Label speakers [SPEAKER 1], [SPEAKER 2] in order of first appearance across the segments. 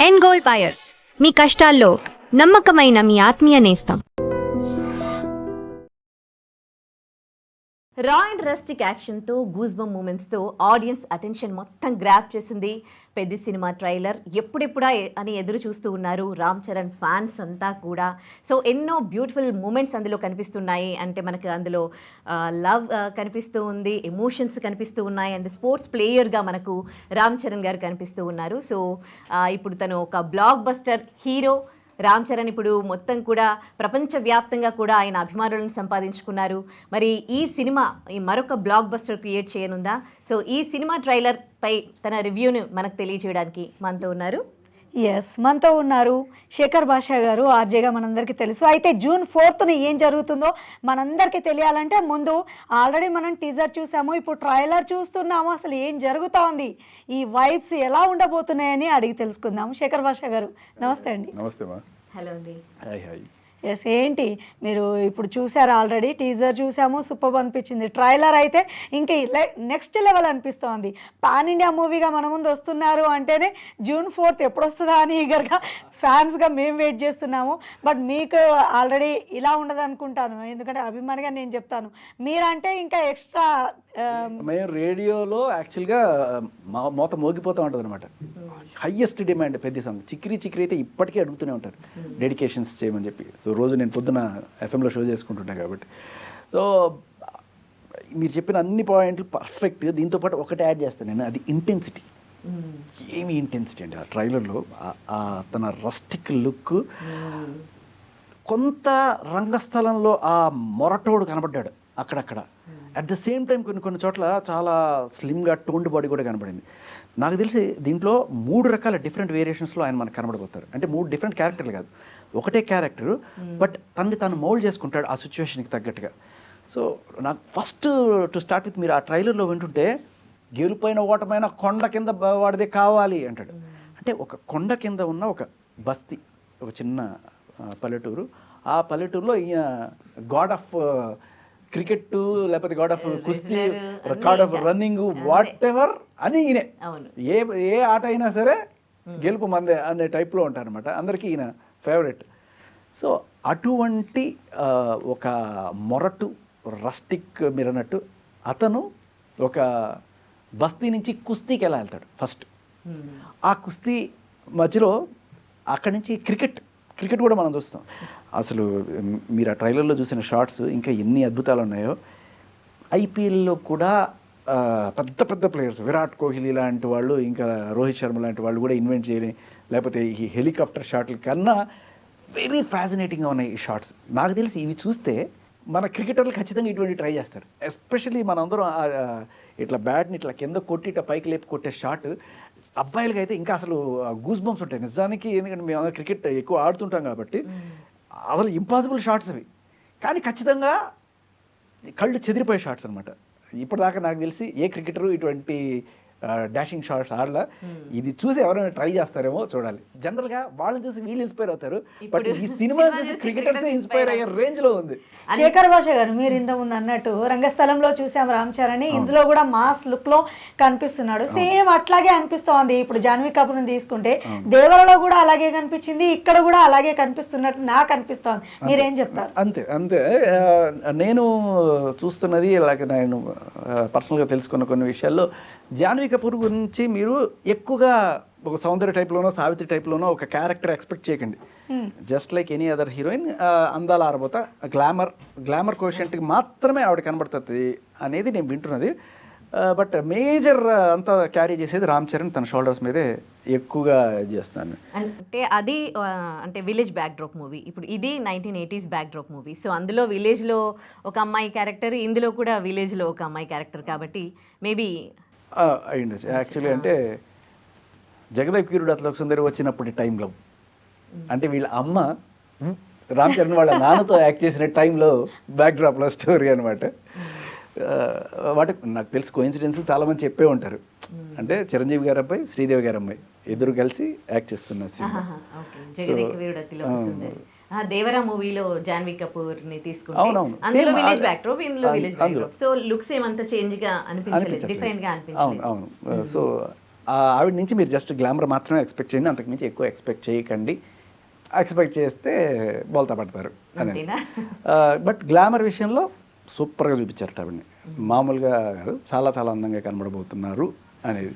[SPEAKER 1] End gold buyers, మీ కష్టాల్లో నమ్మకమైన మీ ఆత్మీయ నేస్తం.
[SPEAKER 2] రా అండ్ రస్టిక్ యాక్షన్తో గూస్బమ్ మూమెంట్స్తో ఆడియన్స్ అటెన్షన్ మొత్తం గ్రాప్ చేసింది పెద్ద సినిమా ట్రైలర్. ఎప్పుడెప్పుడా అని ఎదురు చూస్తూ ఉన్నారు రామ్ చరణ్ ఫ్యాన్స్ అంతా కూడా. సో ఎన్నో బ్యూటిఫుల్ మూమెంట్స్ అందులో కనిపిస్తున్నాయి. అంటే మనకు అందులో లవ్ కనిపిస్తూ ఉంది, ఎమోషన్స్ కనిపిస్తూ ఉన్నాయి, అండ్ స్పోర్ట్స్ ప్లేయర్గా మనకు రామ్ చరణ్ గారు కనిపిస్తూ ఉన్నారు. సో ఇప్పుడు తను ఒక block buster hero. Ram Charan ఇప్పుడు మొత్తం కూడా ప్రపంచవ్యాప్తంగా కూడా ఆయన అభిమానులను సంపాదించుకున్నారు. మరి ఈ సినిమా మరొక బ్లాక్ బస్టర్ క్రియేట్ చేయనుందా? సో ఈ సినిమా ట్రైలర్ పై తన రివ్యూను మనకు తెలియజేయడానికి
[SPEAKER 3] మనతో ఉన్నారు శేఖర్ భాషా గారు, ఆర్జేగా మనందరికీ తెలుసు. అయితే June 4th ఏం జరుగుతుందో మనందరికీ తెలియాలంటే ముందు ఆల్రెడీ మనం టీజర్ చూసాము, ఇప్పుడు ట్రైలర్ చూస్తున్నాము. అసలు ఏం జరుగుతూ ఉంది, ఈ వైబ్స్ ఎలా ఉండబోతున్నాయని అడిగి తెలుసుకుందాము. శేఖర్ భాషా గారు నమస్తే అండి.
[SPEAKER 4] నమస్తే.
[SPEAKER 2] హలో అండి.
[SPEAKER 3] ఎస్, ఏంటి మీరు ఇప్పుడు చూసారు, ఆల్రెడీ టీజర్ చూసాము, సూపర్ అనిపించింది. ట్రైలర్ అయితే ఇంకా నెక్స్ట్ లెవెల్ అనిపిస్తోంది. పాన్ ఇండియా మూవీగా మన ముందు వస్తున్నారు అంటేనే June 4th ఎప్పుడు వస్తుందా అని ఈగర్గా ఫ్యాన్స్గా మేము వెయిట్ చేస్తున్నాము. బట్ మీకు ఆల్రెడీ ఇలా ఉండదు అనుకుంటాను, ఎందుకంటే అభిమానిగా నేను చెప్తాను, మీరంటే ఇంకా ఎక్స్ట్రా.
[SPEAKER 4] మేము రేడియోలో యాక్చువల్గా మోత మోగిపోతూ ఉంటుంది అనమాట. హయ్యెస్ట్ డిమాండ్ పెద్ద సాంగ్. చిక్కిరి చిక్కిరి అయితే ఇప్పటికీ అడుగుతూనే ఉంటారు డెడికేషన్స్ చేయమని చెప్పి. సో రోజు నేను పొద్దున ఎఫ్ఎంలో షో చేసుకుంటున్నాను కాబట్టి. సో మీరు చెప్పిన అన్ని పాయింట్లు పర్ఫెక్ట్. దీంతోపాటు ఒకటి యాడ్ చేస్తాను నేను, అది ఇంటెన్సిటీ. ఏమి ఇంటెన్సిటీ అండి ఆ ట్రైలర్లో. తన రస్టిక్ లుక్, కొంత రంగస్థలంలో ఆ మొరటోడు కనబడ్డాడు అక్కడక్కడ. అట్ ద సేమ్ టైం కొన్ని చోట్ల చాలా స్లిమ్గా టోన్డ్ బాడీ కూడా కనబడింది. నాకు తెలిసి దీంట్లో 3 రకాల డిఫరెంట్ వేరియేషన్స్లో ఆయన మనకు కనబడిపోతారు. అంటే 3 డిఫరెంట్ క్యారెక్టర్లు కాదు, ఒకటే క్యారెక్టర్, బట్ తను మౌల్డ్ చేసుకుంటాడు ఆ సిచ్యువేషన్కి తగ్గట్టుగా. సో నాకు ఫస్ట్ టు స్టార్ట్ విత్, మీరు ఆ ట్రైలర్లో వింటుంటే గెలుపైన ఓటమైన కొండ కింద వాడిదే కావాలి అంటాడు. అంటే ఒక కొండ కింద ఉన్న ఒక బస్తీ, ఒక చిన్న పల్లెటూరు. ఆ పల్లెటూరులో ఈయన గాడ్ ఆఫ్ క్రికెట్, లేకపోతే గాడ్ ఆఫ్ కుస్తీ, God of running, what ever అని ఈయనే. ఏ ఆట అయినా సరే గెలుపు మందే అనే టైప్లో ఉంటారనమాట. అందరికీ ఈయన ఫేవరెట్. సో అటువంటి ఒక మొరటు రస్టిక్, మీరు అన్నట్టు అతను ఒక బస్తీ నుంచి కుస్తీకి ఎలా వెళ్తాడు ఫస్ట్. ఆ కుస్తీ మధ్యలో అక్కడి నుంచి క్రికెట్ కూడా మనం చూస్తాం. అసలు మీరు ఆ ట్రైలర్లో చూసిన షార్ట్స్ ఇంకా ఎన్ని అద్భుతాలు ఉన్నాయో. ఐపీఎల్లో కూడా పెద్ద ప్లేయర్స్, విరాట్ కోహ్లీ లాంటి వాళ్ళు, ఇంకా రోహిత్ శర్మ లాంటి వాళ్ళు కూడా ఇన్వెంట్ చేయని, లేకపోతే ఈ హెలికాప్టర్ షాట్ల కన్నా వెరీ ఫ్యాసినేటింగ్గా ఉన్నాయి ఈ షాట్స్. నాకు తెలిసి ఇవి చూస్తే మన క్రికెటర్లు ఖచ్చితంగా ఇటువంటి ట్రై చేస్తారు. ఎస్పెషల్లీ మనందరం ఇట్లా బ్యాట్ని ఇట్లా కింద కొట్టి ఇట్లా పైకి లేపి కొట్టే షాట్ అబ్బాయిలకి అయితే ఇంకా అసలు గూస్ బంప్స్ ఉంటాయి నిజానికి. ఎందుకంటే మేము క్రికెట్ ఎక్కువ ఆడుతుంటాం కాబట్టి అసలు ఇంపాసిబుల్ షాట్స్ అవి, కానీ ఖచ్చితంగా కళ్ళు చెదిరిపోయే షాట్స్ అనమాట. ఇప్పటిదాకా నాకు తెలిసి ఏ క్రికెటరు ఇటువంటి డాషింగ్ షాట్స్ ఆడలా. ఇది చూసి ఎవరైనా ట్రై చేస్తారేమో చూడాలి. జనరల్గా వాళ్ళని చూసి వీళ్ళు ఇన్స్పైర్ అవుతారు, బట్ ఈ సినిమా చూసి క్రికెటర్స్ ఇన్స్పైర్ అయ్యే రేంజ్లో ఉంది.
[SPEAKER 3] శేఖర్ భాష గారు, మీరు ఇంతకుముందు అన్నట్టు రంగస్థలంలో చూసాం రామ్ చరణ్, ఇందులో కూడా మాస్ లుక్లో కనిపిస్తున్నాడు. సేమ్ అట్లాగే అనిపిస్తోంది. ఇప్పుడు జాన్వీ కపూర్ని తీసుకుంటే దేవరలో కూడా అలాగే కనిపించింది, ఇక్కడ కూడా అలాగే కనిపిస్తున్నట్టు నాకు అనిపిస్తోంది. మీరేం చెప్తారు?
[SPEAKER 4] అంతే నేను చూస్తున్నది, అలాగే నేను పర్సనల్గా తెలుసుకున్న కొన్ని విషయాల్లో జాన్వీ కపూర్ గురించి మీరు ఎక్కువగా ఒక సౌందర్య టైప్లోనో, సావిత్రి టైప్లోనో ఒక క్యారెక్టర్ ఎక్స్పెక్ట్ చేయకండి. Just like any other heroine, అందాల ఆరబోత, గ్లామర్ కోషెంట్కి మాత్రమే ఆవిడ కనబడుతుంది అనేది నేను వింటున్నది. బట్ మేజర్ అంతా క్యారీ చేసేది రామ్ చరణ్ తన షోల్డర్స్ మీదే ఎక్కువగా చేస్తున్నాను.
[SPEAKER 2] అంటే అది అంటే విలేజ్ బ్యాక్డ్రాప్ మూవీ. ఇప్పుడు ఇది 1980s బ్యాక్డ్రాప్ మూవీ. సో అందులో విలేజ్లో ఒక అమ్మాయి క్యారెక్టర్, ఇందులో కూడా విలేజ్లో ఒక అమ్మాయి క్యారెక్టర్, కాబట్టి మేబీ
[SPEAKER 4] అయ్యిండొచ్చు. యాక్చువల్లీ అంటే జగదేవ్ కీరుడు అతలోక సుందరి వచ్చినప్పటి టైంలో, అంటే వీళ్ళ అమ్మ రామ్ చరణ్ వాళ్ళ నాన్నతో యాక్ట్ చేసిన టైంలో బ్యాక్డ్రాప్లో స్టోరీ అనమాట. వాటి నాకు తెలిసి కోఇన్సిడెన్స్ చాలామంది చెప్పే ఉంటారు. అంటే చిరంజీవి గారి అబ్బాయి, శ్రీదేవి గారి అమ్మాయి ఇద్దరు కలిసి యాక్ట్ చేస్తున్నారు సినిమా.
[SPEAKER 2] దేవరా మూవీలో జాన్వీ కపూర్ ని తీసుకుంటే అందులో విలేజ్ బ్యాక్డ్రాప్, ఇందులో విలేజ్ బ్యాక్డ్రాప్. సో లుక్స్ ఏమంత చేంజ్ గా అనిపించలేదు, డిఫరెంట్ గా అనిపించలేదు.
[SPEAKER 4] అవును. సో ఆవిడ నుంచి మీరు జస్ట్ గ్లామర్ మాత్రమే ఎక్స్పెక్ట్ చేయండి, అంతకుమించి ఎక్కువ ఎక్స్పెక్ట్ చేయకండి. ఎక్స్పెక్ట్ చేస్తే బోల్తా పడతారు అనేది. బట్ గ్లామర్ విషయంలో సూపర్గా చూపించారట ఆవిడని, మామూలుగా కాదు, చాలా చాలా అందంగా కనబడబోతున్నారు అనేది.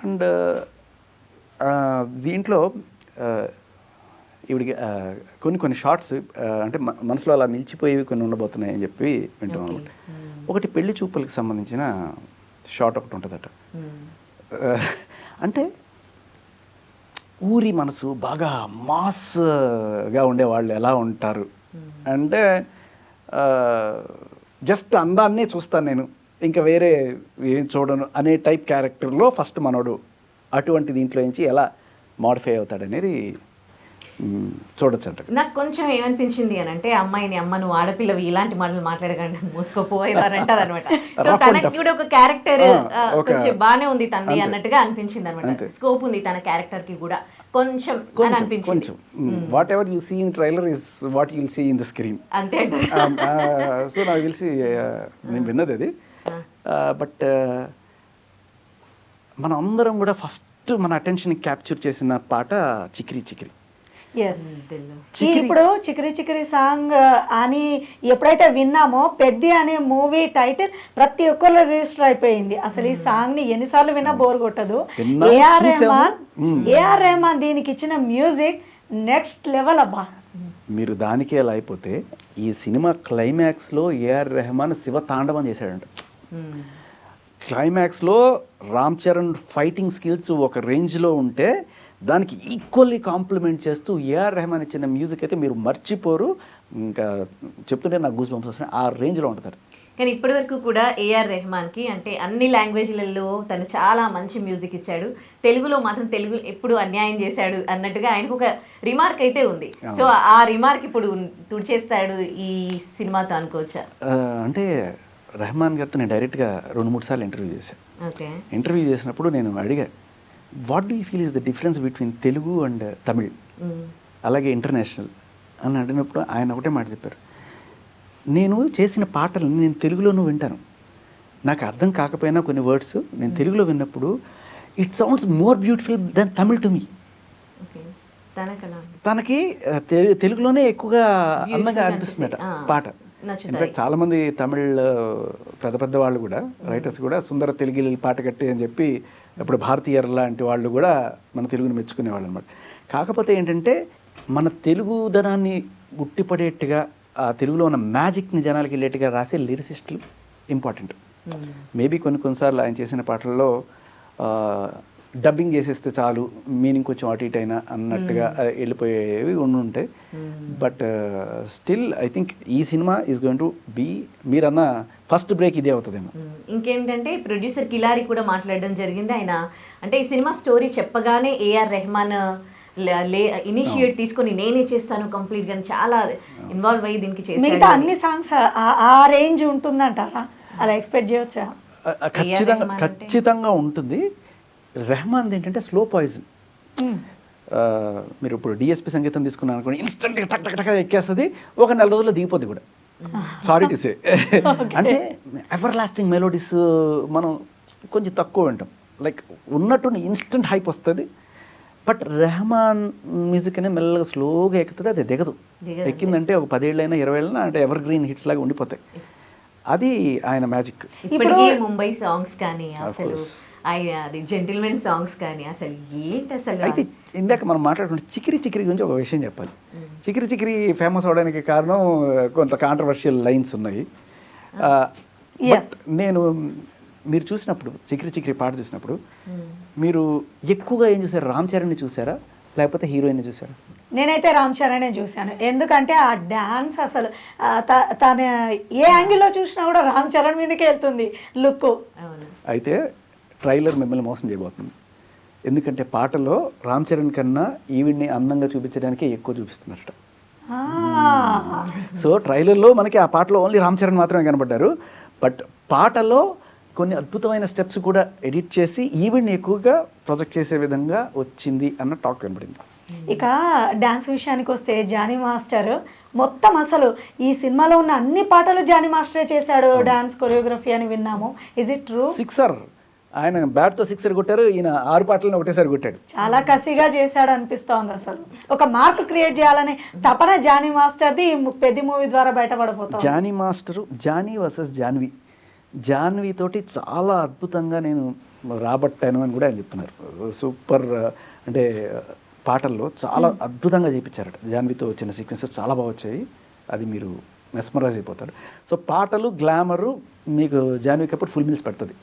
[SPEAKER 4] అండ్ దీంట్లో ఈవిడికి కొన్ని షార్ట్స్ అంటే మనసులో అలా నిలిచిపోయేవి కొన్ని ఉండబోతున్నాయి అని చెప్పి వింటాం అనమాట. ఒకటి పెళ్లి చూపులకు సంబంధించిన షార్ట్ ఒకటి ఉంటుందట. అంటే ఊరి మనసు బాగా మాస్గా ఉండేవాళ్ళు ఎలా ఉంటారు అంటే, జస్ట్ అందాన్నే చూస్తాను నేను, ఇంకా వేరే ఏం చూడను అనే టైప్ క్యారెక్టర్లో ఫస్ట్ మనోడు అటువంటి దీంట్లో నుంచి ఎలా మోడిఫై అవుతాడనేది చూడొచ్చు అంట.
[SPEAKER 2] నాకు కొంచెం ఏమనిపించింది అని అంటే, అమ్మాయిని అమ్మ నువ్వు ఆడపిల్లవి ఇలాంటి మాటలు మాట్లాడకండి మూసుకోపోయేదారంటది అనమాట. సో తనకి కూడా ఒక క్యారెక్టర్ కొంచెం బానే ఉంది తనది అన్నట్టుగా అనిపించింది అనమాట. స్కోప్ ఉంది తన క్యారెక్టర్ కి కూడా కొంచెం అని అనిపించింది.
[SPEAKER 4] Whatever you see in trailer is what you will see in the screen
[SPEAKER 2] అంతే.
[SPEAKER 4] సో నాకు తెలిసి నేను విన్నది అది. బట్ మనం అందరం కూడా ఫస్ట్ మన అటెన్షన్ క్యాప్చర్ చేసిన పాట చిక్రీ చిక్రీ.
[SPEAKER 3] ఇప్పుడు చిక్రీ చిక్రీ సాంగ్ అని ఎప్పుడైతే విన్నామో, పెద్ది అనే మూవీ టైటిల్ ప్రతి ఒక్కరు రిజిస్టర్ అయిపోయింది. అసలు ఈ సాంగ్ ని ఎన్నిసార్లు విన్నా బోర్ కొట్టదు. ఏఆర్ రెహమాన్ దీనికి ఇచ్చిన మ్యూజిక్ నెక్స్ట్ లెవెల్ అబ్బా.
[SPEAKER 4] మీరు దానికే అలా అయిపోతే ఈ సినిమా క్లైమాక్స్లో ఏఆర్ రెహమాన్ శివ తాండవం చేశాడంట. క్లైమాక్స్లో రామ్ చరణ్ ఫైటింగ్ స్కిల్స్ ఒక రేంజ్లో ఉంటే దానికి ఈక్వల్లీ కాంప్లిమెంట్ చేస్తూ ఏఆర్ రెహమాన్ ఇచ్చిన మ్యూజిక్ అయితే మీరు మర్చిపోరు. ఇంకా చెప్తుంటే నాకు గూస్ బంప్స్ వస్తున్నాయి, ఆ రేంజ్లో ఉంటారు.
[SPEAKER 2] కానీ ఇప్పటి వరకు కూడా ఏఆర్ రెహమాన్కి అంటే అన్ని లాంగ్వేజ్లలో తను చాలా మంచి మ్యూజిక్ ఇచ్చాడు. తెలుగులో మాత్రం తెలుగు ఎప్పుడు అన్యాయం చేశాడు అన్నట్టుగా ఆయనకు ఒక రిమార్క్ అయితే ఉంది. సో ఆ రిమార్క్ ఇప్పుడు తుడిచేస్తాడు ఈ సినిమాతో అనుకోవచ్చా?
[SPEAKER 4] అంటే రెహమాన్ గారితో నేను డైరెక్ట్గా 2-3 సార్లు ఇంటర్వ్యూ చేశాను. ఇంటర్వ్యూ చేసినప్పుడు నేను అడిగా, what do you feel is the difference between Telugu and Tamil అలాగే ఇంటర్నేషనల్ అని అడిగినప్పుడు ఆయన ఒకటే మాట చెప్పారు, నేను చేసిన పాటలను నేను తెలుగులోనూ వింటాను, నాకు అర్థం కాకపోయినా కొన్ని వర్డ్స్ నేను తెలుగులో విన్నప్పుడు it sounds more beautiful than Tamil to me. తనకి తెలుగులోనే ఎక్కువగా అందంగా అనిపిస్తుందట పాట. ఇన్ఫాక్ట్ చాలామంది తమిళ్ పెద్ద పెద్ద వాళ్ళు కూడా రైటర్స్ కూడా సుందర తెలుగు పాట కట్టి అని చెప్పి ఇప్పుడు భారతీయర్ లాంటి వాళ్ళు కూడా మన తెలుగుని మెచ్చుకునేవాళ్ళు అనమాట. కాకపోతే ఏంటంటే మన తెలుగుదనాన్ని గుట్టిపడేట్టుగా ఆ తెలుగులో ఉన్న మ్యాజిక్ని జనాలకి వెళ్ళేట్టుగా రాసే లిరిసిస్టులు ఇంపార్టెంట్. మేబీ కొన్నిసార్లు ఆయన చేసిన పాటల్లో డబ్బింగ్ చేసేస్తే చాలు, మీనింగ్ కొంచెం అటు ఇటు అయినా అన్నట్టుగా వెళ్ళిపోయేవి ఉంటాయి. బట్ స్టిల్ ఐ థింక్ ఈ సినిమా ఈజ్ గోయింగ్ టు బీ, మీరన్న ఫస్ట్ బ్రేక్ ఇదే అవుతుందేమో.
[SPEAKER 2] ఇంకేంటంటే ప్రొడ్యూసర్ కిలారి కూడా మాట్లాడడం జరిగింది. ఆయన అంటే ఈ సినిమా స్టోరీ చెప్పగానే ఏఆర్ రెహమాన్ ఇనిషియేట్ తీసుకొని నేనే చేస్తాను కంప్లీట్ గా చాలా ఇన్వాల్వ్ అయ్యి దీనికి చేస్తాను.
[SPEAKER 3] మిగతా అన్ని సాంగ్స్ ఆ రేంజ్ ఉంటుందంటారా? అలా ఎక్స్పెక్ట్ చేయొచ్చా?
[SPEAKER 4] ఖచ్చితంగా ఉంటుంది. రెహమాన్ ఏంటంటే స్లో పాయిజన్. మీరు ఇప్పుడు డిఎస్పి సంగీతం తీసుకున్నాను అనుకోండి, ఇన్స్టెంట్గా టక్ టక్ టక్ ఎక్కేస్తుంది, ఒక 4 రోజుల్లో దిగిపోద్ది కూడా. Sorry to say. అంటే ఎవర్ లాస్టింగ్ మెలోడీస్ మనం కొంచెం తక్కువ వింటాం, లైక్ ఉన్నట్టు ఇన్స్టెంట్ హైప్ వస్తుంది. బట్ రెహమాన్ మ్యూజిక్ అనే మెల్లగా స్లోగా ఎక్కుతుంది, అది దిగదు. ఎక్కిందంటే ఒక 10 ఏళ్ళైనా 20 ఏళ్ళైనా అంటే ఎవర్ గ్రీన్ హిట్స్ లాగా ఉండిపోతాయి. అది ఆయన మ్యాజిక్.
[SPEAKER 2] ఇప్పటికీ ముంబై సాంగ్స్ కానీ అసలు జెంటిల్మెన్ సాంగ్స్ కానీ అసలు ఏంటి అసలు.
[SPEAKER 4] అయితే ఇందాక మనం మాట్లాడుకుంటే చికిరి చికిరి గురించి ఒక విషయం చెప్పాలి. చికిరి చికిరి ఫేమస్ అవడానికి కారణం కొంత కాంట్రవర్షియల్ లైన్స్ ఉన్నాయి. నేను మీరు చూసినప్పుడు చికిరి చికిరి పాట చూసినప్పుడు మీరు ఎక్కువగా ఏం చూసారు? రామ్ చరణ్ని చూసారా లేకపోతే హీరోయిన్ని చూసారా?
[SPEAKER 3] నేనైతే రామ్ చరణే చూశాను. ఎందుకంటే ఆ డ్యాన్స్ అసలు తన ఏ యాంగిల్లో చూసినా కూడా రామ్ చరణ్ మీదకే వెళ్తుంది లుక్.
[SPEAKER 4] అయితే ట్రైలర్ మిమ్మల్ని మోసం చేయబోతుంది. ఎందుకంటే పాటలో రామ్ చరణ్ కన్నా ఈవిడ్ని అందంగా చూపించడానికే ఎక్కువ చూపిస్తున్నట్టు. సో ట్రైలర్లో మనకి ఆ పాటలో ఓన్లీ రామ్ చరణ్ మాత్రమే కనబడ్డారు. బట్ పాటలో కొన్ని అద్భుతమైన స్టెప్స్ కూడా ఎడిట్ చేసి ఈవిడ్ని ఎక్కువగా ప్రొజెక్ట్ చేసే విధంగా వచ్చింది అన్న టాక్ కనబడింది.
[SPEAKER 3] ఇక డాన్స్ విషయానికి వస్తే జానీ మాస్టర్ మొత్తం అసలు ఈ సినిమాలో ఉన్న అన్ని పాటలు జానీ మాస్టరే చేశాడు డాన్స్ కొరియోగ్రఫీ అని విన్నాము. Is it true?
[SPEAKER 4] సిక్సర్ ఆయన బ్యాట్తో 6 కొట్టారు, ఈయన 6 పాటలను ఒకటేసారి కొట్టాడు.
[SPEAKER 3] చాలా కసిగా చేశాడు అనిపిస్తోంది. అసలు ఒక మార్క్ క్రియేట్ చేయాలని తపన జానీ మాస్టర్ది పెద్ద మూవీ ద్వారా బయటపడబోతుంది.
[SPEAKER 4] జానీ మాస్టరు, జానీ వర్సెస్ జాన్వి తోటి చాలా అద్భుతంగా నేను రాబట్టాను అని కూడా ఆయన చెప్తున్నారు. సూపర్, అంటే పాటల్లో చాలా అద్భుతంగా చేయించారట. జాన్వితో వచ్చిన సీక్వెన్సెస్ చాలా బాగా వచ్చాయి, అది మీరు మెస్మరైజ్ అయిపోతారు. సో పాటలు, గ్లామరు మీకు జాన్వీ కపూర్ ఫుల్ మీల్స్ పెడుతుంది.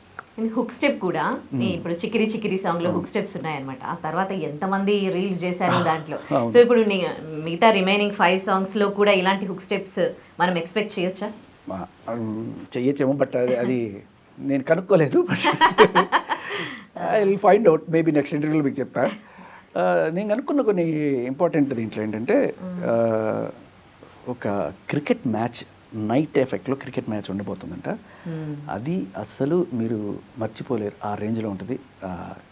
[SPEAKER 2] హుక్ స్టెప్ కూడా ఇప్పుడు చికిరి చికిరి సాంగ్ లో హుక్ స్టెప్స్ ఉన్నాయన్నమాట. ఆ తర్వాత ఎంతమంది రీల్స్ చేశారు దాంట్లో. సో ఇప్పుడు మిగతా రిమైనింగ్ 5 సాంగ్స్ లో కూడా ఇలాంటి హుక్ స్టెప్స్ మనం ఎక్స్పెక్ట్ చేయొచ్చా?
[SPEAKER 4] చెయ్యొచ్చేమో, బట్ అది నేను కనుక్కోలేదు. I will find out, maybe next ఇంటర్వ్యూలో మీకు చెప్తా. నేను కనుక్కున్న కొన్ని ఇంపార్టెంట్ దీంట్లో ఏంటంటే, ఒక క్రికెట్ మ్యాచ్, నైట్ ఎఫెక్ట్లో క్రికెట్ మ్యాచ్ ఉండబోతుందంట. అది అస్సలు మీరు మర్చిపోలేరు, ఆ రేంజ్లో ఉంటుంది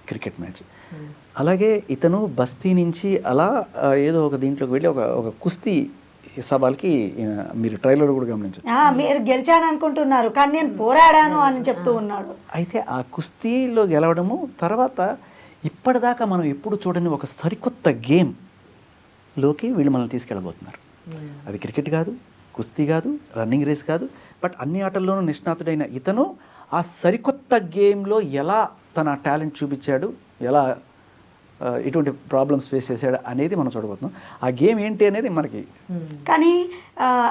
[SPEAKER 4] క్రికెట్ మ్యాచ్. అలాగే ఇతను బస్తీ నుంచి అలా ఏదో ఒక దీంట్లోకి వెళ్ళి ఒక కుస్తీ సవాల్కి మీరు ట్రైలర్ కూడా గమనించండి.
[SPEAKER 3] మీరు గెలిచాను అనుకుంటున్నారు కానీ నేను పోరాడాను అని చెప్తూ ఉన్నాడు.
[SPEAKER 4] అయితే ఆ కుస్తీలో గెలవడము, తర్వాత ఇప్పటిదాకా మనం ఎప్పుడు చూడని ఒక సరికొత్త గేమ్లోకి వీళ్ళు మనల్ని తీసుకెళ్ళబోతున్నారు. అది క్రికెట్ కాదు, కుస్తీ కాదు, రన్నింగ్ రేస్ కాదు, బట్ అన్ని ఆటల్లోనూ నిష్ణాతుడైన ఇతను ఆ సరికొత్త గేమ్లో ఎలా తన టాలెంట్ చూపించాడు, ఎలా ఎటువంటి ప్రాబ్లమ్స్ ఫేస్ చేశాడు అనేది మనం చూడబోతున్నాం. ఆ గేమ్ ఏంటి అనేది మనకి
[SPEAKER 3] కానీ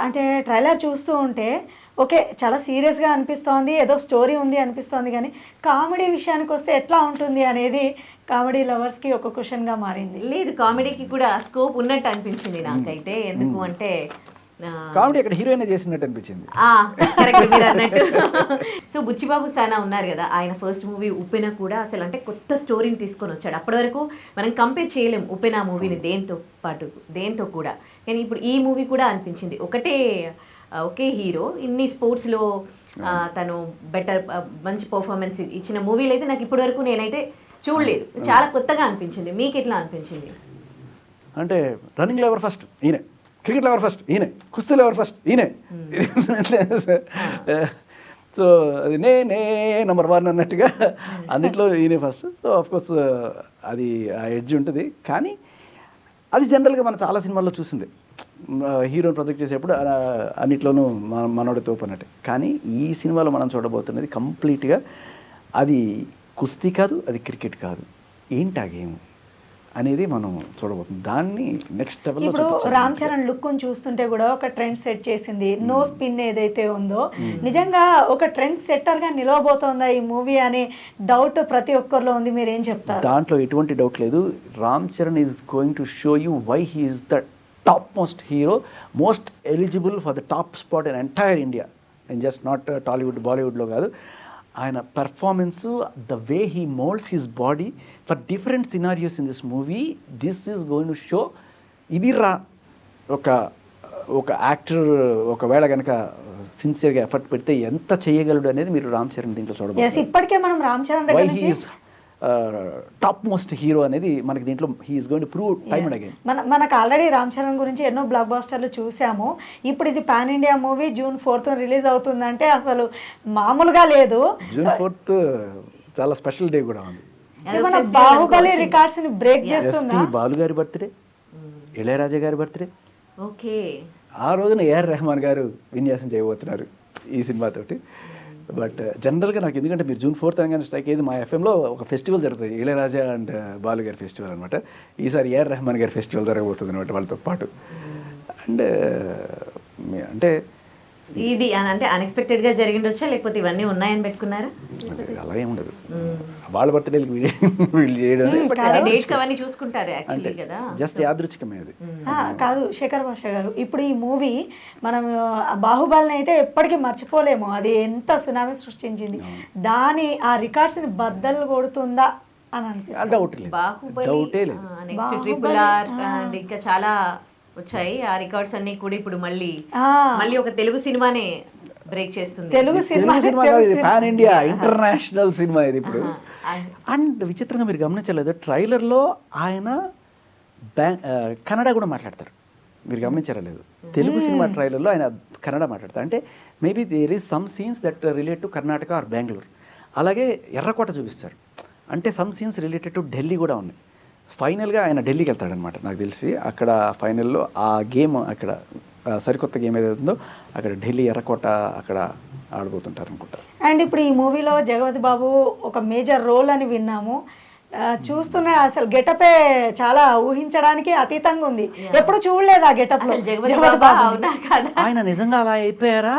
[SPEAKER 3] అంటే ట్రైలర్ చూస్తూ ఉంటే ఓకే చాలా సీరియస్గా అనిపిస్తోంది, ఏదో స్టోరీ ఉంది అనిపిస్తోంది, కానీ కామెడీ విషయానికి వస్తే ఎట్లా ఉంటుంది అనేది కామెడీ లవర్స్కి ఒక క్వశ్చన్గా మారింది.
[SPEAKER 2] లేదు, కామెడీకి కూడా స్కోప్ ఉన్నట్టు అనిపించింది నాకైతే. ఎందుకు అంటే
[SPEAKER 4] కామెడీ అక్కడ హీరోయిన్ చేసినట్టు అనిపించింది.
[SPEAKER 2] కరెక్ట్ మీరు అన్నట్టు. సో బుచ్చిబాబు సానా ఉన్నారు కదా, ఆయన ఫస్ట్ మూవీ ఉప్పెన కూడా అసలు అంటే కొత్త స్టోరీని తీసుకొని వచ్చాడు. అప్పటి వరకు మనం కంపేర్ చేయలేం ఉప్పెన మూవీని దేంతో కూడా. కానీ ఇప్పుడు ఈ మూవీ కూడా అనిపించింది ఒకే హీరో ఇన్ని స్పోర్ట్స్లో తను బెటర్ మంచి పర్ఫార్మెన్స్ ఇచ్చిన మూవీలు అయితే నాకు ఇప్పటి వరకు నేనైతే చూడలేదు. చాలా కొత్తగా అనిపించింది. మీకు ఎట్లా అనిపించింది?
[SPEAKER 4] అంటే రన్నింగ్లో ఎవరు ఫస్ట్ ఈయనే, క్రికెట్లో ఎవరు ఫస్ట్ ఈయనే, కుస్తీలో ఎవరు ఫస్ట్ ఈయనే. సో అది నేనే నెంబర్ 1 అన్నట్టుగా అన్నిట్లో ఈయనే ఫస్ట్. సో ఆఫ్కోర్స్ అది ఆ ఎడ్జ్ ఉంటుంది. కానీ అది జనరల్గా మనం చాలా సినిమాల్లో చూసింది, హీరోని ప్రొజెక్ట్ చేసేప్పుడు అన్నిట్లోనూ మనోడి తోపు అన్నట్టు. కానీ ఈ సినిమాలో మనం చూడబోతున్నది కంప్లీట్గా అది కుస్తీ కాదు, అది క్రికెట్ కాదు, ఏంటి ఆ గేమ్ అనేది మనం చూడబోతుంది. దాన్ని నెక్స్ట్ లెవెల్లో
[SPEAKER 3] ఇప్పుడు రామ్ చరణ్ లుక్ చూస్తుంటే కూడా ఒక ట్రెండ్ సెట్ చేసింది. నో స్పిన్ ఏదైతే ఉందో నిజంగా ఒక ట్రెండ్ సెట్టర్ గా నిలవబోతోందా ఈ మూవీ అనే డౌట్ ప్రతి ఒక్కరిలో ఉంది. మీరు ఏం చెప్తారు?
[SPEAKER 4] దాంట్లో ఎటువంటి డౌట్ లేదు. Ram Charan is going to show you why he is the top most hero, most eligible for the top spot in entire India, and just not Tollywood బాలీవుడ్లో కాదు. ఆయన performance, the way he moulds his body for different scenarios in this movie, this is going to show ఇది ఒక actor ఒకవేళ కనుక సిన్సియర్గా effort పెడితే ఎంత చేయగలడు అనేది మీరు రామ్ చరణ్ దీంట్లో చూడవచ్చు.
[SPEAKER 3] ఇప్పటికే మనం రామ్ చరణ్ దగ్గర నుంచి
[SPEAKER 4] టాప్ మోస్ట్ హీరో అనేది మనకి దీంట్లో he is going to prove time and again.
[SPEAKER 3] మనకు ఆల్రెడీ రామ్ చరణ్ గురించి ఎన్నో బ్లాక్ బాస్టర్లు చూసాము. ఇప్పుడు ఇది pan India movie June 4th release అవుతుందంటే అసలు మామూలుగా లేదు.
[SPEAKER 4] June 4th చాలా స్పెషల్ డే కూడా ఉంది.
[SPEAKER 3] మన బాహుబలి రికార్డ్స్ ని బ్రేక్ చేస్తుందా?
[SPEAKER 4] బాలు గారి బర్త్డే, ఇళయరాజా గారి బర్త్డే,
[SPEAKER 2] ఓకే
[SPEAKER 4] ఆ రోజున ఏఆర్ రెహమాన్ గారు విన్యాసం చేయబోతున్నారు ఈ సినిమాతోటి. బట్ జనరల్గా నాకు ఎందుకంటే మీరు June 4th అనగానే స్ట్రైక్ అయ్యేది, మా ఎఫ్ఎంలో ఒక ఫెస్టివల్ జరుగుతుంది, ఇళయరాజా అండ్ బాలు గారి ఫెస్టివల్ అనమాట. ఈసారి ఏఆర్ రెహమాన్ గారి ఫెస్టివల్ జరగబోతుంది అనమాట వాళ్ళతో పాటు. అండ్ అంటే
[SPEAKER 2] ఇది అంటే అన్ఎక్స్పెక్టెడ్ గా జరిగిండొచ్చా, లేకపోతే ఇవన్నీ ఉన్నాయని పెట్టుకున్నారా?
[SPEAKER 4] అలా ఏముండదు, వాళ్ళ బర్త్డేలకు వీళ్ళు చేయడం
[SPEAKER 2] డేట్స్ అవన్నీ చూసుకుంటారు యాక్చువల్లీ కదా,
[SPEAKER 4] జస్ట్ యాదృచ్ఛికమే అది.
[SPEAKER 3] కాదు శేఖర్ భాష గారు, ఇప్పుడు ఈ మూవీ మనం బాహుబలిని అయితే ఎప్పటికీ మర్చిపోలేము. అది ఎంత సునామీ సృష్టించింది, దాని ఆ రికార్డ్స్ ని బద్దలు కొడుతుందా అని అనిపిస్తుంది.
[SPEAKER 4] డౌట్ లేదు,
[SPEAKER 2] Baahubali next triple R and ఇంకా చాలా వచ్చాయి. ఆ రికార్డ్స్ అన్ని కూడా ఇప్పుడు మళ్ళీ ఒక తెలుగు సినిమానే బ్రేక్ చేస్తుంది.
[SPEAKER 3] Telugu cinema
[SPEAKER 4] pan India international cinema ఇది ఇప్పుడు. అండ్ విచిత్రంగా మీరు గమనించలేదు, ట్రైలర్లో ఆయన కన్నడ కూడా మాట్లాడతారు, మీరు గమనించారా లేదు? తెలుగు సినిమా ట్రైలర్లో ఆయన కన్నడ మాట్లాడతారు. అంటే maybe there is some scenes that relate to Karnataka or Bengaluru. అలాగే ఎర్రకోట చూపిస్తాడు, అంటే some scenes related to Delhi కూడా ఉన్నాయి. ఫైనల్గా ఆయన ఢిల్లీకి వెళ్తాడనమాట నాకు తెలిసి. అక్కడ ఫైనల్లో ఆ గేమ్, అక్కడ సరికొత్త గేమ్ ఏదైతే ఉందో అక్కడ ఢిల్లీ ఎర్రకోట అక్కడ ఆడబోతుంటారు అనుకుంటా.
[SPEAKER 3] అండ్ ఇప్పుడు ఈ మూవీలో జగపతి బాబు ఒక మేజర్ రోల్ అని విన్నాము. చూస్తున్న అసలు గెటపే చాలా ఊహించడానికి అతీతంగా ఉంది. ఎప్పుడు చూడలేదు ఆ గెటప్ లో జగపతి బాబు.
[SPEAKER 2] అవునా కదా?
[SPEAKER 4] ఆయన నిజంగా అలా అయిపోయారా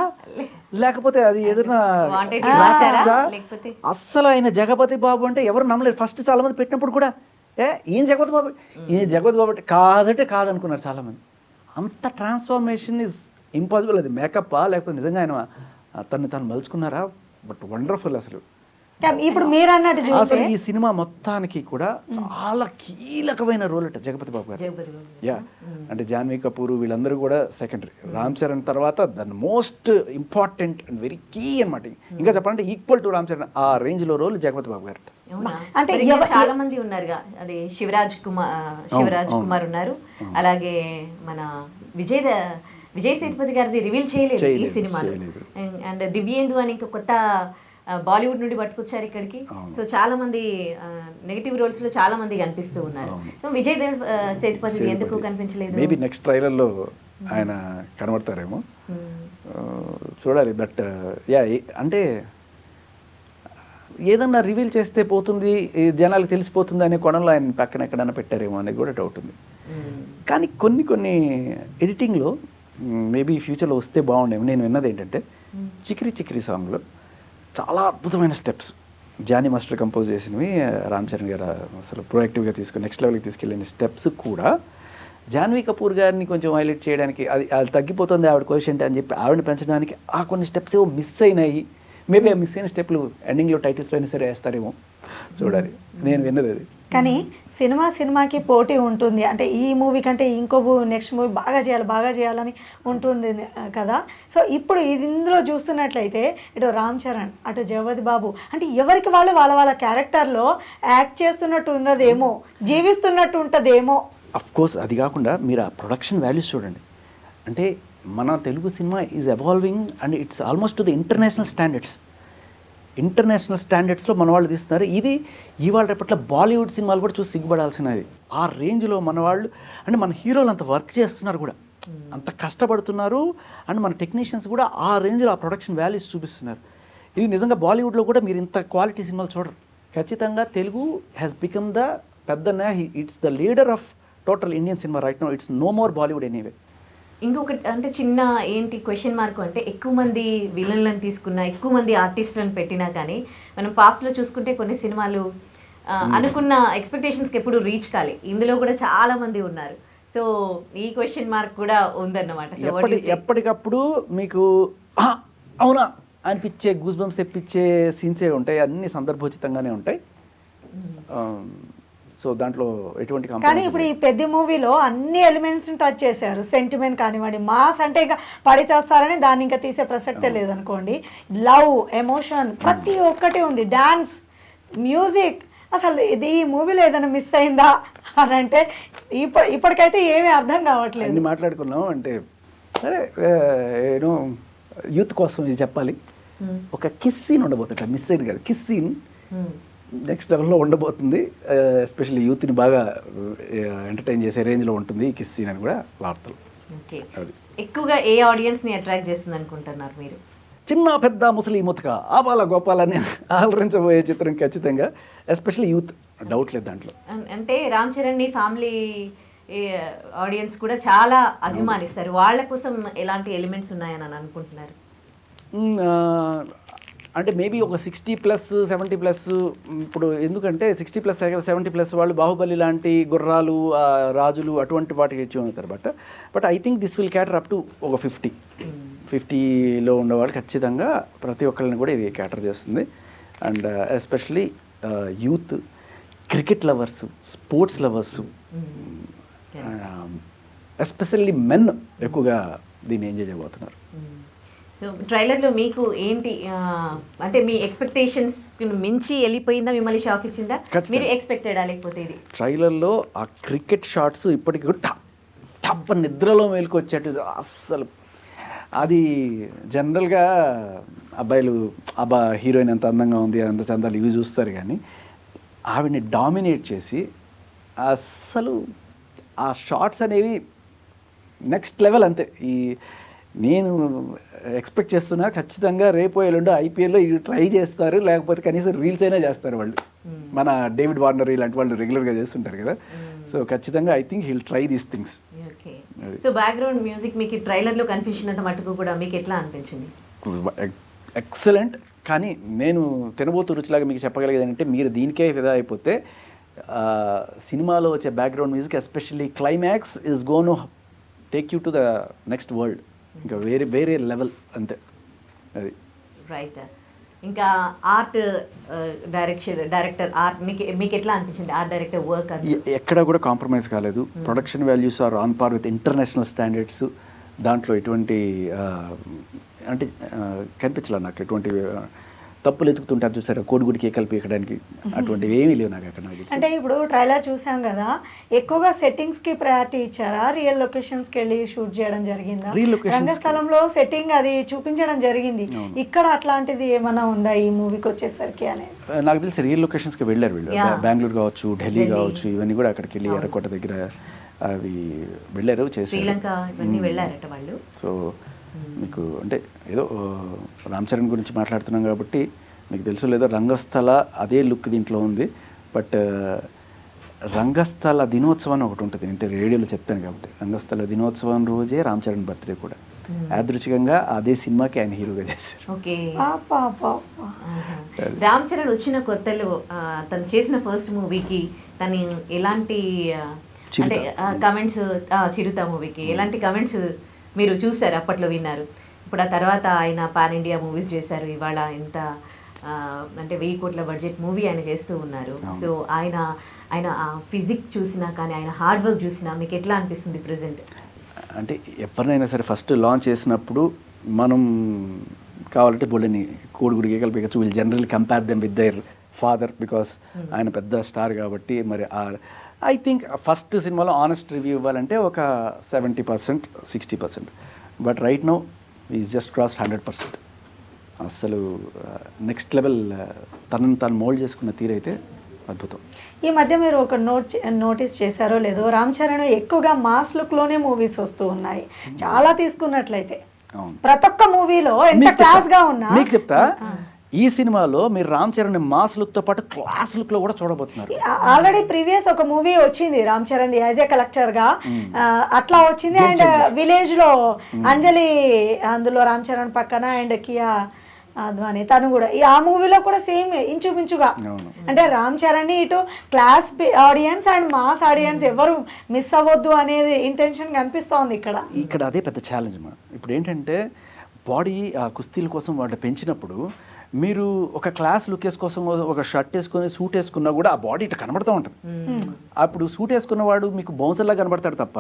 [SPEAKER 4] లేకపోతే అది ఏదైనా
[SPEAKER 2] Wanted రాశారా? లేకపోతే
[SPEAKER 4] అస్సలు ఆయన జగపతి బాబు అంటే ఎవరు నమ్మలేరు. ఫస్ట్ చాలా మంది పెట్టినప్పుడు కూడా ఏం జగపతి బాబు, ఏం జగపతి బాబు అంటే కాదంటే కాదనుకున్నారు చాలా మంది. అంత ట్రాన్స్ఫర్మేషన్ ఇస్ ఇంపాసిబుల్. అది మేకప్పా లేకపోతే నిజంగా ఆయన తను మలుచుకున్నారా? బట్ వండర్ఫుల్ అసలు.
[SPEAKER 3] ఇప్పుడు మీరు అన్నట్టు
[SPEAKER 4] అసలు ఈ సినిమా మొత్తానికి కూడా చాలా కీలకమైన రోల్ అట జగపతి బాబు గారు. యా, అంటే జాన్వీ కపూర్ వీళ్ళందరూ కూడా సెకండరీ. రామ్ చరణ్ తర్వాత the most important and very key అనమాట. ఇంకా చెప్పాలంటే ఈక్వల్ టు రామ్ చరణ్ ఆ రేంజ్ లో రోల్ జగపతి బాబు గారు.
[SPEAKER 2] అంటే చాలా మంది ఉన్నారుగా, అది శివరాజ్ కుమార్ ఉన్నారు, అలాగే మన విజయ్ సేతుపతి గారిది రివీల్ చేయలేదు ఈ సినిమాలో. అండ్ దివ్యేందు అని ఇంకో కొత్త బాలీవుడ్ నుండి పట్టుకొచ్చారు ఇక్కడికి. సో చాలా మంది నెగటివ్ రోల్స్ లో చాలా మంది కనిపిస్తూ ఉన్నారు. సో విజయ్ సేతుపతి ఎందుకు కనిపించలేదు?
[SPEAKER 4] మేబీ నెక్స్ట్ ట్రైలర్ లో ఆయన కనబడతారేమో, చూడాలి. బట్ యా, అంటే ఏదన్నా రివీల్ చేస్తే పోతుంది, జనాలకు తెలిసిపోతుంది అనే కోణంలో ఆయన పక్కన ఎక్కడన్నా పెట్టారేమో అనేది కూడా డౌట్ ఉంది. కానీ కొన్ని ఎడిటింగ్లో మేబీ ఫ్యూచర్లో వస్తే బాగుండేమో. నేను విన్నది ఏంటంటే చిక్రీ చిక్రీ సాంగ్లో చాలా అద్భుతమైన స్టెప్స్ జానీ మాస్టర్ కంపోజ్ చేసినవి, రామ్ చరణ్ గారు అసలు ప్రొయాక్టివ్గా తీసుకుని నెక్స్ట్ లెవెల్కి తీసుకెళ్ళిన స్టెప్స్ కూడా జాన్వీ కపూర్ గారిని కొంచెం హైలైట్ చేయడానికి, అది తగ్గిపోతుంది ఆవిడ కోషెంట్ అని చెప్పి ఆవిడని పెంచడానికి ఆ కొన్ని స్టెప్స్ ఏవో మిస్ అయినాయి. మేబీ ఆ మిస్ అయిన స్టెప్లు ఎండింగ్లో టైటిల్స్లో అయినా సరే వేస్తారేమో, చూడాలి. నేను విన్నది అది.
[SPEAKER 3] కానీ సినిమాకి పోటీ ఉంటుంది. అంటే ఈ మూవీ కంటే ఇంకో నెక్స్ట్ మూవీ బాగా చేయాలని ఉంటుంది కదా. సో ఇప్పుడు ఇందులో చూస్తున్నట్లయితే ఇటు రామ్ చరణ్, అటు జగపతి బాబు, అంటే ఎవరికి వాళ్ళ క్యారెక్టర్లో యాక్ట్ చేస్తున్నట్టు ఉన్నదేమో, జీవిస్తున్నట్టు ఉంటుందేమో.
[SPEAKER 4] అఫ్ కోర్స్ అది కాకుండా మీరు ఆ ప్రొడక్షన్ వాల్యూస్ చూడండి. అంటే మన Telugu cinema is evolving and it's almost to the international స్టాండర్డ్స్లో మన వాళ్ళు తీస్తున్నారు. ఇది ఇవాళ రేపట్ల బాలీవుడ్ సినిమాలు కూడా చూసి సిగ్గుపడాల్సినది. ఆ రేంజ్లో మన వాళ్ళు, అంటే మన హీరోలు అంత వర్క్ చేస్తున్నారు కూడా, అంత కష్టపడుతున్నారు. అండ్ మన టెక్నీషియన్స్ కూడా ఆ రేంజ్లో ఆ ప్రొడక్షన్ వాల్యూస్ చూపిస్తున్నారు. ఇది నిజంగా బాలీవుడ్లో కూడా మీరు ఇంత క్వాలిటీ సినిమాలు చూడరు. ఖచ్చితంగా తెలుగు హ్యాస్ బికమ్ ద పెద్దన్న, it's the leader of total Indian cinema right now. It's no more Bollywood anyway.
[SPEAKER 2] ఇంకొకటి అంటే చిన్న ఏంటి క్వశ్చన్ మార్క్ అంటే, ఎక్కువ మంది విలన్లను తీసుకున్నా, ఎక్కువ మంది ఆర్టిస్టులను పెట్టినా కానీ మనం పాస్ట్లో చూసుకుంటే కొన్ని సినిమాలు అనుకున్న ఎక్స్పెక్టేషన్స్కి ఎప్పుడు రీచ్ కాలే. ఇందులో కూడా చాలా మంది ఉన్నారు. సో ఈ క్వశ్చన్ మార్క్ కూడా ఉందన్నమాట.
[SPEAKER 4] ఎప్పటికప్పుడు మీకు అవునా అనిపించే గూస్ బంప్స్ తెప్పించే సీన్సే ఉంటాయి, అన్ని సందర్భోచితంగానే ఉంటాయి. సో దాంట్లో ఎటువంటి
[SPEAKER 3] కానీ ఇప్పుడు ఈ పెద్ద మూవీలో అన్ని ఎలిమెంట్స్ టచ్ చేశారు. సెంటిమెంట్ కానివ్వండి, మాస్ అంటే ఇంకా పడి చేస్తారని దాన్ని ఇంకా తీసే ప్రసక్తే లేదనుకోండి. లవ్, ఎమోషన్ ప్రతి ఒక్కటి ఉంది, డాన్స్, మ్యూజిక్. అసలు ఇది ఈ మూవీలో ఏదైనా మిస్ అయిందా అని అంటే ఇప్పటికైతే ఏమీ అర్థం కావట్లేదు.
[SPEAKER 4] అన్ని మాట్లాడుకున్నాం అంటే సరే, ఏదో యూత్ కోసం ఇది చెప్పాలి. ఒక కిస్ సీన్ ఉండబోతుంది, మిస్ అయింది కదా, కిస్ సీన్ నెక్స్ట్ లెవెల్లో ఉండబోతుంది. ఎస్పెషల్లీ యూత్ని బాగా ఎంటర్టైన్ చేసే రేంజ్లో ఉంటుంది ఈ కిస్ సీన్ అని కూడా వార్తలు.
[SPEAKER 2] ఓకే, ఎక్కువగా ఏ ఆడియన్స్ని అట్రాక్ట్ చేస్తుంది అనుకుంటున్నారు మీరు?
[SPEAKER 4] చిన్న పెద్ద ముసలి ముతక ఆపాల గోపాలని ఆలరించబోయే చిత్రం ఖచ్చితంగా, ఎస్పెషల్లీ యూత్, డౌట్ లేదు దాంట్లో.
[SPEAKER 2] అంటే రామ్ చరణ్ని ఫ్యామిలీ ఆడియన్స్ కూడా చాలా అభిమానిస్తారు. వాళ్ళ కోసం ఎలాంటి ఎలిమెంట్స్ ఉన్నాయని అనుకుంటున్నారు?
[SPEAKER 4] అంటే మేబీ ఒక 60+ 70+. ఇప్పుడు ఎందుకంటే 60+ 70+ వాళ్ళు బాహుబలి లాంటి గుర్రాలు, రాజులు అటువంటి వాటికి ఇచ్చి ఉంటారు. But I think this will cater up to ఒక 50లో ఉండేవాళ్ళు ఖచ్చితంగా ప్రతి ఒక్కరిని కూడా ఇది క్యాటర్ చేస్తుంది. And especially youth, cricket lovers, sports lovers, especially men ఎక్కువగా దీన్ని ఎంజాయ్ చేయబోతున్నారు.
[SPEAKER 2] సో ట్రైలర్లో మీకు ఏంటి అంటే మీ ఎక్స్పెక్టేషన్స్ మించి వెళ్ళిపోయిందా, మిమ్మల్ని షాక్ ఇచ్చిందా, మీరు ఎక్స్పెక్టెడా లేకపోతే? ఇది
[SPEAKER 4] ట్రైలర్లో ఆ క్రికెట్ షాట్స్ ఇప్పటికీ టప్ నిద్రలో మేలుకొచ్చేట్టు అస్సలు అది జనరల్గా అబ్బాయిలు హీరోయిన్ ఎంత అందంగా ఉంది అంత చందాలు ఇవి చూస్తారు, కానీ ఆవిడని డామినేట్ చేసి అస్సలు ఆ షార్ట్స్ అనేవి నెక్స్ట్ లెవెల్. అంతే. నేను ఎక్స్పెక్ట్ చేస్తున్నా ఖచ్చితంగా రేపు ఎల్లుండో ఐపీఎల్లో ఇవి ట్రై చేస్తారు, లేకపోతే కనీసం రీల్స్ అయినా చేస్తారు వాళ్ళు. మన డేవిడ్ వార్నర్ ఇలాంటి వాళ్ళు రెగ్యులర్గా చేస్తుంటారు కదా. సో ఖచ్చితంగా I think he'll try these things.
[SPEAKER 2] So background music మీకు ట్రైలర్లో కనిపించినంత మటుకు కూడా మీకు ఎట్లా అనిపించింది?
[SPEAKER 4] ఎక్సలెంట్. కానీ నేను తినబోతు రుచిలాగా మీకు చెప్పగలిగేది అంటే, మీరు దీనికే ఫిదా అయిపోతే సినిమాలో వచ్చే background music especially climax is gone take you to the next world. ఇంకా వేరే లెవెల్ అంతే. అది
[SPEAKER 2] రైట్. ఇంకా ఆర్ట్ డైరెక్టర్ ఆర్ట్ మీకు ఎట్లా అనిపించింది? ఆర్ట్ డైరెక్టర్ వర్క్
[SPEAKER 4] ఎక్కడ కూడా కాంప్రమైజ్ కాలేదు. Production values are on par with international standards. దాంట్లో ఎటువంటి అంటే కనిపించలే నాకు ఎటువంటి తప్పులు ఎతుకుతుంటారు చూసారా, కోడిగుడి కేకలు పీకడానికి, అటువంటివి ఏమీ లేవు నాకు అక్కడ.
[SPEAKER 3] అంటే ఇప్పుడు ట్రైలర్ చూసాం కదా, ఎక్కువగా సెట్టింగ్స్ కి ప్రయారిటీ ఇచ్చారా? రియల్ లొకేషన్స్ కి వెళ్ళి షూట్ చేయడం జరిగిందా? రంగస్థలంలో సెట్టింగ్ అది చూపించడం జరిగింది, ఇక్కడ అట్లాంటిది ఏమైనా ఉందా ఈ మూవీకి వచ్చేసరికి అనేది?
[SPEAKER 4] నాకు తెలిసి రియల్ లొకేషన్స్ కి వెళ్ళారు వీళ్ళు. బెంగళూరు కావచ్చు, ఢిల్లీ కావచ్చు, ఇవన్నీ కూడా అక్కడికి వెళ్ళి ఎర్రకోట దగ్గర అవి వెళ్ళారు, చేశారు. సో మీకు అంటే ఏదో రామ్ చరణ్ గురించి మాట్లాడుతున్నాం కాబట్టి మీకు తెలుసు లేదో, రంగస్థల అదే లుక్ దీంట్లో ఉంది. బట్ రంగస్థల దినోత్సవం ఒకటి ఉంటుంది, అంటే రేడియోలో చెప్తాను కాబట్టి. రంగస్థల దినోత్సవం రోజే రామ్ చరణ్ బర్త్డే కూడా యాదృచ్ఛికంగా అదే సినిమాకి ఆయన హీరోగా చేశారు.
[SPEAKER 2] రామ్ చరణ్ వచ్చిన కొత్తలో తను చేసిన ఫస్ట్ మూవీకి తను ఎలాంటి అంటే కమెంట్స్, చిరుత మూవీకి ఎలాంటి కమెంట్స్ మీరు చూసారు, అప్పట్లో విన్నారు? ఇప్పుడు ఆ తర్వాత ఆయన పాన్ ఇండియా మూవీస్ చేశారు. ఇవాళ ఎంత అంటే 1000 కోట్ల బడ్జెట్ మూవీ ఆయన చేస్తూ ఉన్నారు. సో ఆయన ఫిజిక్ చూసినా కానీ, ఆయన హార్డ్ వర్క్ చూసినా మీకు ఎట్లా అనిపిస్తుంది ప్రెసెంట్?
[SPEAKER 4] అంటే ఎవరినైనా సరే ఫస్ట్ లాంచ్ చేసినప్పుడు మనం కావాలంటే బోల్డని కోడిగుడి కేకలు పీకచ్చు. వీళ్ళు generally compare them with their father, because ఆయన పెద్ద స్టార్ కాబట్టి. మరి ఐ థింక్ ఫస్ట్ సినిమాలో ఆనెస్ట్ రివ్యూ ఇవ్వాలంటే ఒక 70%, 60%. But right now is just cross 100%. అసలు నెక్స్ట్ లెవెల్ తనను తాను మోల్డ్ చేసుకున్న తీరైతే అద్భుతం.
[SPEAKER 3] ఈ మధ్య మీరు ఒక నోటీస్ చేశారో లేదో, రామ్ చరణ్ ఎక్కువగా మాస్ లుక్ లోనే మూవీస్ వస్తూ ఉన్నాయి. చాలా తీసుకున్నట్లయితే ప్రతి ఒక్క మూవీలో ఎంత క్లాస్ గా ఉన్నా.
[SPEAKER 4] మీకు చెప్తా, ఈ సినిమాలో మీరు రామ్ చరణ్ మాస్ లుక్ తో పాటు క్లాస్ లుక్ లో కూడా చూడబోతున్నారు.
[SPEAKER 3] ఆల్రెడీ ప్రీవియస్ ఒక మూవీ వచ్చింది Ram Charan as a collector గా, అట్లా వచ్చింది. అండ్ విలేజ్ లో అంజలి, అందులో రామ్ చరణ్ పక్కన, అండ్ కియా అద్వానీ తను కూడా ఆ మూవీలో కూడా సేమ్ ఇంచుమించుగా. అంటే రామ్ చరణ్ ఇటు class audience and mass audience ఎవరు మిస్ అవ్వద్దు అనేది ఇంటెన్షన్ కనిపిస్తోంది ఇక్కడ.
[SPEAKER 4] అదే పెద్ద ఛాలెంజ్. ఇప్పుడు ఏంటంటే బాడీ కుస్తీల కోసం వాళ్ళు పెంచినప్పుడు మీరు ఒక క్లాస్ లుక్ కోసం ఒక షర్ట్ వేసుకొని సూట్ వేసుకున్నా కూడా ఆ బాడీ ఇట్లా కనబడుతూ ఉంటుంది. అప్పుడు సూట్ వేసుకున్నవాడు మీకు బౌన్సర్లా కనబడతాడు తప్ప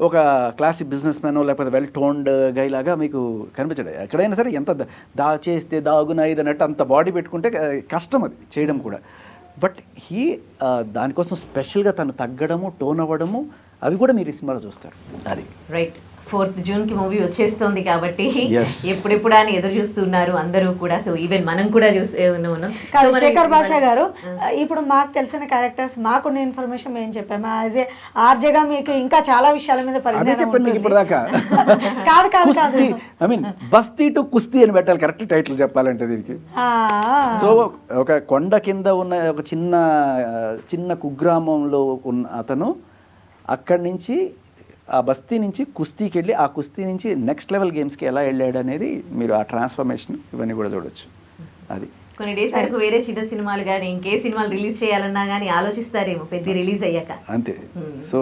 [SPEAKER 4] ఒక క్లాసిక్ బిజినెస్ మ్యాన్ లేకపోతే వెల్ టోన్డ్ గై లాగా మీకు కనిపించడు. ఎక్కడైనా సరే ఎంత చేస్తే దాగునా ఇది అన్నట్టు అంత బాడీ పెట్టుకుంటే కష్టం అది చేయడం కూడా. బట్ దానికోసం స్పెషల్గా తను తగ్గడము, టోన్ అవ్వడము, అవి కూడా మీరు ఈ సినిమాలో చూస్తారు. అది
[SPEAKER 2] రైట్. 4th జూన్కి మూవీ వచ్చేస్తుంది కాబట్టి ఎప్పుడెప్పుడు అని ఎదురు చూస్తున్నారు అందరూ కూడా. సో ఈవెన్ మనం కూడా చూస్తున్నాం.
[SPEAKER 3] శేఖర్ భాషా గారు, ఇప్పుడు మాకు తెలిసిన క్యారెక్టర్స్, మాకున్న ఇన్ఫర్మేషన్ మేము చెప్పాము. యాజ్ ఏ ఆర్జేగా మీకు ఇంకా చాలా విషయాల మీద
[SPEAKER 4] ఐ మీన్ బస్తీ టు కుస్తీ అని పెట్టాలి కరెక్ట్ టైటిల్ చెప్పాలంటే దీనికి. సో ఒక కొండ కింద ఉన్న ఒక చిన్న కుగ్రామంలో ఉన్న అతను అక్కడి నుంచి ఆ బస్తీ నుంచి కుస్తీకి వెళ్ళి, ఆ కుస్తీ నుంచి నెక్స్ట్ లెవెల్ గేమ్స్కి ఎలా వెళ్ళాడు అనేది మీరు ఆ ట్రాన్స్ఫర్మేషన్ ఇవన్నీ కూడా చూడొచ్చు. అది
[SPEAKER 2] కొన్ని డేస్ వరకు వేరే చిన్న సినిమాలు కానీ ఇంకే సినిమాలు రిలీజ్ చేయాలన్నా కానీ ఆలోచిస్తారేమో పెద్ద రిలీజ్ అయ్యాక.
[SPEAKER 4] అంతే. సో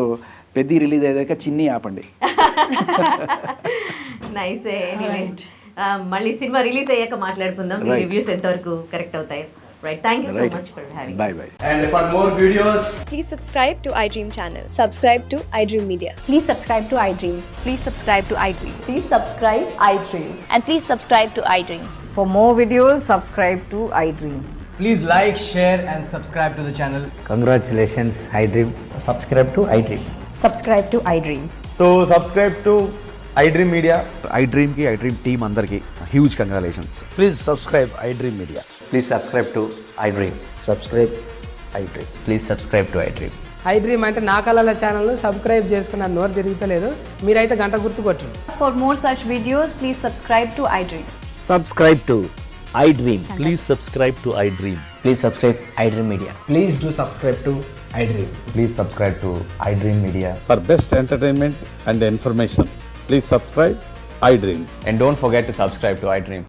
[SPEAKER 4] పెద్ద రిలీజ్ అయ్యాక చిన్ని ఆపండి.
[SPEAKER 2] నైస్. మళ్ళీ సినిమా రిలీజ్ అయ్యాక మాట్లాడుకుందాం రివ్యూస్ ఎంతవరకు కరెక్ట్ అవుతాయి. Right. Thank you so much for having me.
[SPEAKER 4] Bye.
[SPEAKER 5] And for more videos,
[SPEAKER 6] please subscribe to iDream channel. Subscribe to iDream Media.
[SPEAKER 7] Please subscribe to iDream.
[SPEAKER 1] Please subscribe to iDream.
[SPEAKER 7] Please subscribe iDream.
[SPEAKER 1] And please subscribe to iDream.
[SPEAKER 7] For more videos, subscribe to iDream.
[SPEAKER 5] please like, share and subscribe to the channel.
[SPEAKER 8] Congratulations, iDream.
[SPEAKER 9] Subscribe to iDream.
[SPEAKER 7] Subscribe to iDream.
[SPEAKER 9] So subscribe to
[SPEAKER 5] iDream Media.
[SPEAKER 8] ఐ డ్రీమ్కి iDream team అందరికీ huge congratulations.
[SPEAKER 9] Please subscribe iDream Media.
[SPEAKER 5] Please subscribe to iDream.
[SPEAKER 9] Subscribe iDream.
[SPEAKER 5] Please subscribe to iDream.
[SPEAKER 10] iDream అంటే నా కళల ఛానల్ను subscribe చేసుకున్న నోరు తిరుగుతలేదు, మీరైతే గంట గుర్తు కొట్టండి.
[SPEAKER 7] For more such videos, please subscribe to iDream.
[SPEAKER 9] Subscribe to iDream. Please subscribe to iDream.
[SPEAKER 5] Please subscribe iDream Media.
[SPEAKER 10] Please do subscribe to iDream.
[SPEAKER 5] Please subscribe to iDream Media.
[SPEAKER 9] For best entertainment and information, please subscribe iDream.
[SPEAKER 5] And don't forget to subscribe to iDream.